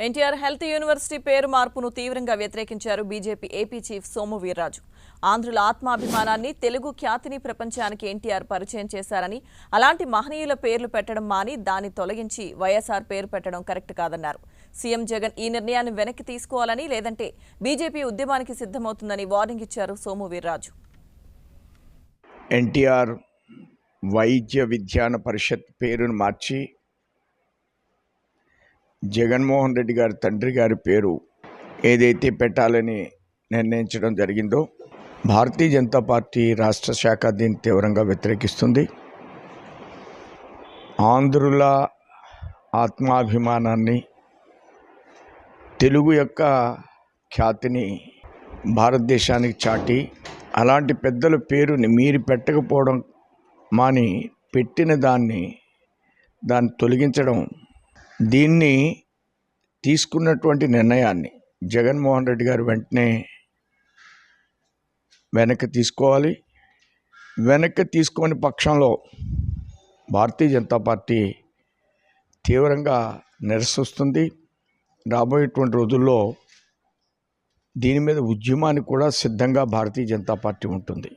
NTR health university పేరు మార్పును తీవ్రంగా వ్యతిరేకించారు BJP AP chief Somu Veerraju. ఆంధ్రుల ఆత్మాభిమానాన్ని, తెలుగు ఖ్యాతిని ప్రపంచానికి ఎన్టీఆర్ పరిచయం చేశారని, అలాంటి మహనీయుల పేర్లు పెట్టడం మాని దాన్ని తొలగించి వైఎస్ఆర్ పేరు పెట్టడం కరెక్ట్ కాదన్నారు. సీఎం జగన్ ఈ నిర్ణయాన్ని వెనక్కి తీసుకోవాలని, లేదంటే బీజేపీ ఉద్యమానికి సిద్ధమవుతుందని వార్నింగ్ ఇచ్చారు సోము వీర్రాజు. ఎన్టీఆర్ వైద్య విజ్ఞాన పరిషత్ పేరును మార్చి జగన్మోహన్ రెడ్డి గారి తండ్రి గారి పేరు ఏదైతే పెట్టాలని నిర్ణయించడం జరిగిందో భారతీయ జనతా పార్టీ రాష్ట్ర శాఖ దీన్ని తీవ్రంగా వ్యతిరేకిస్తుంది. ఆంధ్రుల ఆత్మాభిమానాన్ని, తెలుగు యొక్క ఖ్యాతిని భారతదేశానికి చాటి అలాంటి పెద్దల పేరుని మీరు పెట్టకపోవడం మాని పెట్టిన దాన్ని తొలగించడం, దీన్ని తీసుకున్నటువంటి నిర్ణయాన్ని జగన్మోహన్ రెడ్డి గారు వెంటనే వెనక్కి తీసుకోవాలి. వెనక్కి తీసుకొని పక్షంలో భారతీయ జనతా పార్టీ తీవ్రంగా నిరసిస్తుంది. రాబోయేటువంటి రోజుల్లో దీని మీద ఉద్యమానికి కూడా సిద్ధంగా భారతీయ జనతా పార్టీ ఉంటుంది.